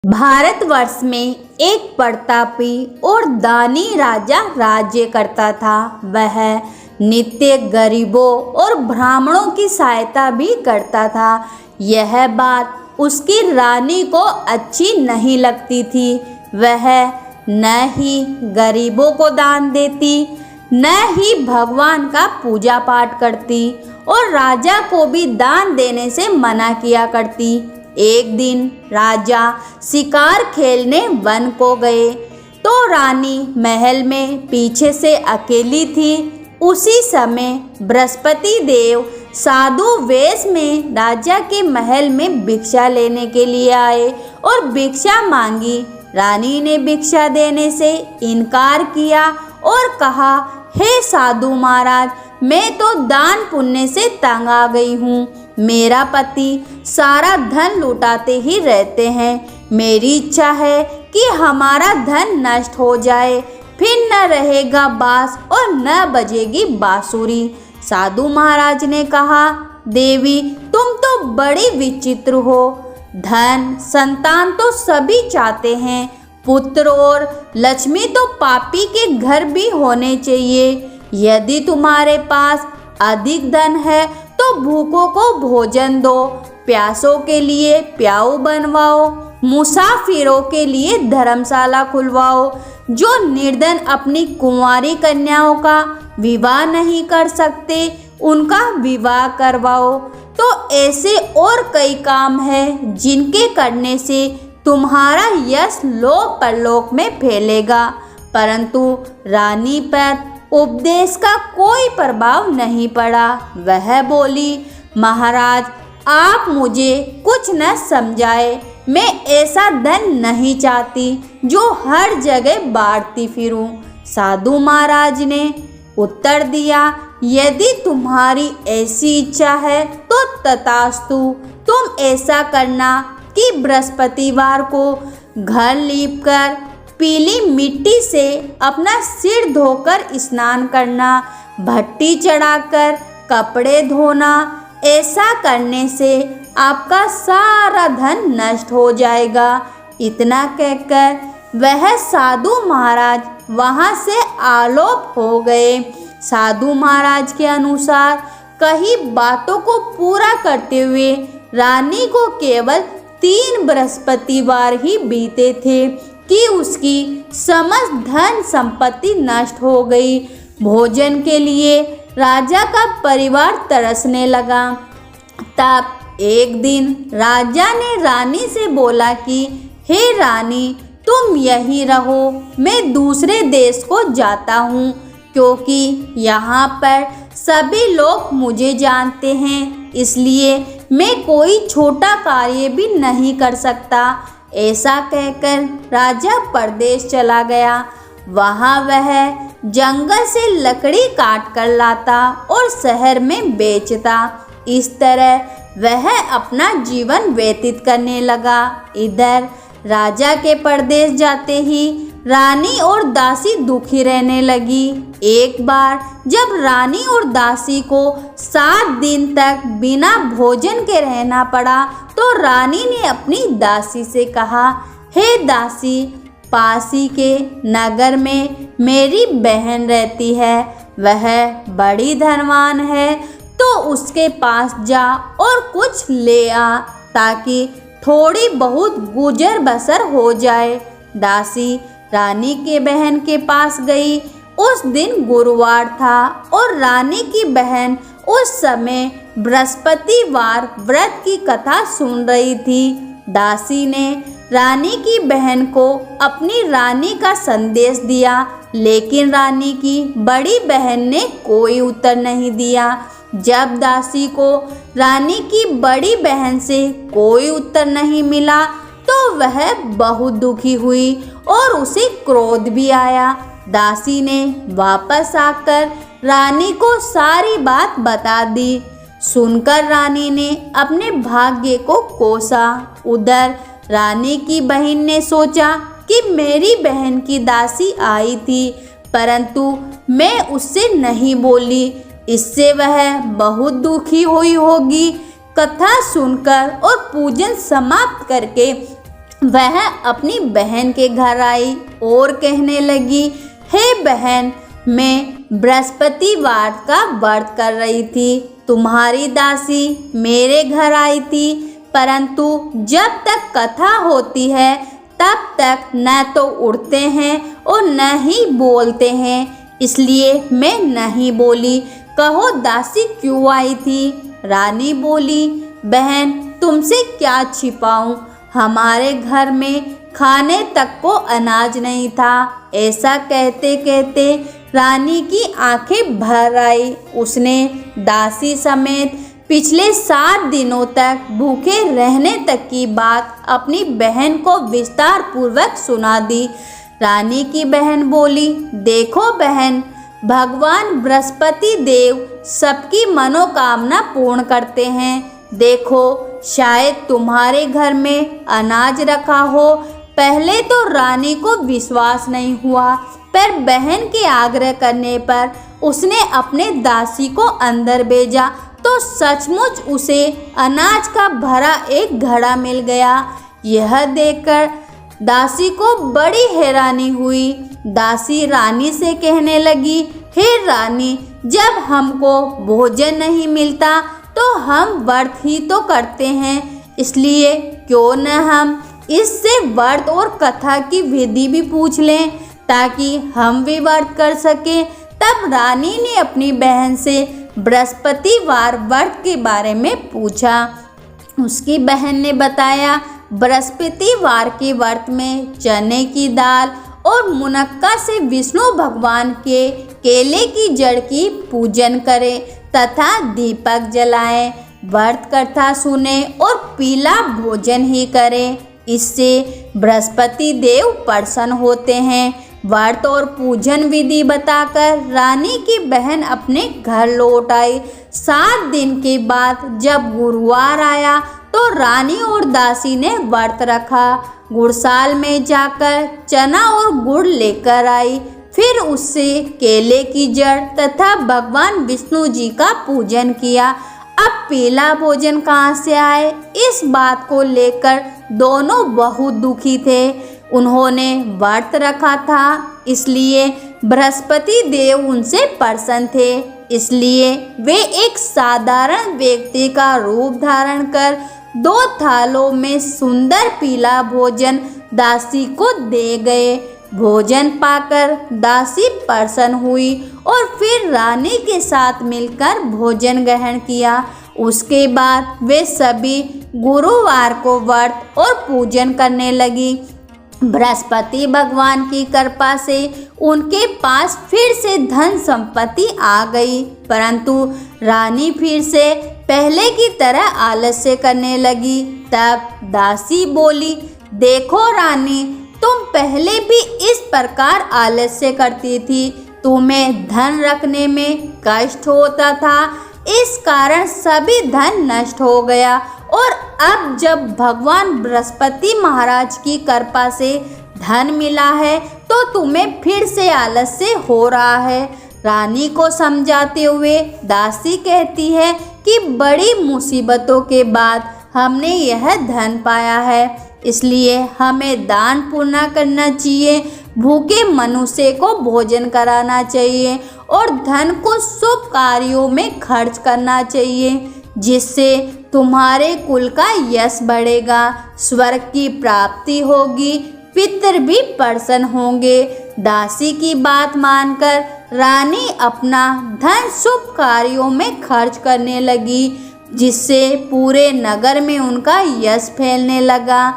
भारतवर्ष में एक प्रतापी और दानी राजा राज्य करता था। वह नित्य गरीबों और ब्राह्मणों की सहायता भी करता था। यह बात उसकी रानी को अच्छी नहीं लगती थी। वह न ही गरीबों को दान देती, न ही भगवान का पूजा पाठ करती और राजा को भी दान देने से मना किया करती। एक दिन राजा शिकार खेलने वन को गए तो रानी महल में पीछे से अकेली थी। उसी समय बृहस्पति देव साधु वेश में राजा के महल में भिक्षा लेने के लिए आए और भिक्षा मांगी। रानी ने भिक्षा देने से इनकार किया और कहा, हे साधु महाराज, मैं तो दान पुण्य से तंग आ गई हूँ। मेरा पति सारा धन लुटाते ही रहते हैं। मेरी इच्छा है कि हमारा धन नष्ट हो जाए, फिर न रहेगा बांस और न बजेगी बांसुरी। साधु महाराज ने कहा, देवी, तुम तो बड़ी विचित्र हो। धन संतान तो सभी चाहते हैं, पुत्र और लक्ष्मी तो पापी के घर भी होने चाहिए। यदि तुम्हारे पास अधिक धन है तो भूखों को भोजन दो, प्यासों के लिए प्याऊ बनवाओ, मुसाफिरों के लिए धर्मशाला खुलवाओ। जो निर्धन अपनी कुंवारी कन्याओं का विवाह नहीं कर सकते, उनका विवाह करवाओ। तो ऐसे और कई काम हैं जिनके करने से तुम्हारा यश लोक परलोक में फैलेगा। परंतु रानी पर उपदेश का कोई प्रभाव नहीं पड़ा। वह बोली, महाराज, आप मुझे कुछ न समझाए। मैं ऐसा धन नहीं चाहती जो हर जगह बांटती फिरूं। साधु महाराज ने उत्तर दिया, यदि तुम्हारी ऐसी इच्छा है तो तथास्तु। तुम ऐसा करना कि बृहस्पतिवार को घर लीपकर पीली मिट्टी से अपना सिर धोकर स्नान करना, भट्टी चढ़ाकर कपड़े धोना। ऐसा करने से आपका सारा धन नष्ट हो जाएगा। इतना कहकर वह साधु महाराज वहां से आलोप हो गए। साधु महाराज के अनुसार कई बातों को पूरा करते हुए रानी को केवल 3 बृहस्पतिवार ही बीते थे कि उसकी समस्त धन संपत्ति नष्ट हो गई। भोजन के लिए राजा का परिवार तरसने लगा। तब एक दिन राजा ने रानी से बोला कि हे रानी, तुम यहीं रहो, मैं दूसरे देश को जाता हूँ, क्योंकि यहाँ पर सभी लोग मुझे जानते हैं, इसलिए मैं कोई छोटा कार्य भी नहीं कर सकता। ऐसा कहकर राजा परदेश चला गया। वहाँ वह जंगल से लकड़ी काट कर लाता और शहर में बेचता। इस तरह वह अपना जीवन व्यतीत करने लगा। इधर राजा के परदेश जाते ही रानी और दासी दुखी रहने लगी। एक बार जब रानी और दासी को 7 दिन तक बिना भोजन के रहना पड़ा तो रानी ने अपनी दासी से कहा, हे दासी, पास ही के नगर में मेरी बहन रहती है। वह बड़ी धनवान है, तो उसके पास जा और कुछ ले आ, ताकि थोड़ी बहुत गुजर बसर हो जाए। दासी रानी के बहन के पास गई। उस दिन गुरुवार था और रानी की बहन उस समय बृहस्पतिवार व्रत की कथा सुन रही थी। दासी ने रानी की बहन को अपनी रानी का संदेश दिया, लेकिन रानी की बड़ी बहन ने कोई उत्तर नहीं दिया। जब दासी को रानी की बड़ी बहन से कोई उत्तर नहीं मिला तो वह बहुत दुखी हुई और उसे क्रोध भी आया। दासी ने वापस आकर रानी को सारी बात बता दी। सुनकर रानी ने अपने भाग्य को कोसा। उधर रानी की बहन ने सोचा कि मेरी बहन की दासी आई थी, परंतु मैं उससे नहीं बोली, इससे वह बहुत दुखी हुई होगी। कथा सुनकर और पूजन समाप्त करके वह अपनी बहन के घर आई और कहने लगी, हे बहन, मैं बृहस्पतिवार का व्रत कर रही थी। तुम्हारी दासी मेरे घर आई थी, परंतु जब तक कथा होती है तब तक न तो उड़ते हैं और न ही बोलते हैं, इसलिए मैं नहीं बोली। कहो दासी क्यों आई थी? रानी बोली, बहन तुमसे क्या छिपाऊं, हमारे घर में खाने तक को अनाज नहीं था। ऐसा कहते कहते रानी की आंखें भर आई। उसने दासी समेत पिछले 7 दिनों तक भूखे रहने तक की बात अपनी बहन को विस्तार पूर्वक सुना दी। रानी की बहन बोली, देखो बहन, भगवान बृहस्पति देव सबकी मनोकामना पूर्ण करते हैं। देखो, शायद तुम्हारे घर में अनाज रखा हो। पहले तो रानी को विश्वास नहीं हुआ, पर बहन के आग्रह करने पर उसने अपने दासी को अंदर भेजा तो सचमुच उसे अनाज का भरा एक घड़ा मिल गया। यह देखकर दासी को बड़ी हैरानी हुई। दासी रानी से कहने लगी, हे रानी, जब हमको भोजन नहीं मिलता तो हम व्रत ही तो करते हैं, इसलिए क्यों न हम इससे व्रत और कथा की विधि भी पूछ लें ताकि हम भी व्रत कर सकें। तब रानी ने अपनी बहन से बृहस्पतिवार व्रत के बारे में पूछा। उसकी बहन ने बताया, बृहस्पतिवार के व्रत में चने की दाल और मुनक्का से विष्णु भगवान के केले की जड़ की पूजन करें तथा दीपक जलाएं, व्रत कथा सुने और पीला भोजन ही करें। इससे बृहस्पति देव प्रसन्न होते हैं। व्रत और पूजन विधि बताकर रानी की बहन अपने घर लौट आई। 7 दिन के बाद जब गुरुवार आया तो रानी और दासी ने व्रत रखा। गुड़साल में जाकर चना और गुड़ लेकर आई, फिर उससे केले की जड़ तथा भगवान विष्णु जी का पूजन किया। अब पीला भोजन कहाँ से आए, इस बात को लेकर दोनों बहुत दुखी थे। उन्होंने व्रत रखा था, इसलिए बृहस्पति देव उनसे प्रसन्न थे, इसलिए वे एक साधारण व्यक्ति का रूप धारण कर 2 थालों में सुंदर पीला भोजन दासी को दे गए। भोजन पाकर दासी प्रसन्न हुई और फिर रानी के साथ मिलकर भोजन ग्रहण किया। उसके बाद वे सभी गुरुवार को व्रत और पूजन करने लगी। बृहस्पति भगवान की कृपा से उनके पास फिर से धन संपत्ति आ गई, परंतु रानी फिर से पहले की तरह आलस्य करने लगी। तब दासी बोली, देखो रानी, तुम पहले भी इस प्रकार आलस्य करती थी, तुम्हें धन रखने में कष्ट होता था, इस कारण सभी धन नष्ट हो गया और अब जब भगवान बृहस्पति महाराज की कृपा से धन मिला है तो तुम्हें फिर से आलस्य हो रहा है। रानी को समझाते हुए दासी कहती है कि बड़ी मुसीबतों के बाद हमने यह धन पाया है, इसलिए हमें दान पुण्य करना चाहिए, भूखे मनुष्य को भोजन कराना चाहिए और धन को शुभ कार्यों में खर्च करना चाहिए, जिससे तुम्हारे कुल का यश बढ़ेगा, स्वर्ग की प्राप्ति होगी, पितर भी प्रसन्न होंगे। दासी की बात मानकर रानी अपना धन शुभ कार्यों में खर्च करने लगी, जिससे पूरे नगर में उनका यश फैलने लगा।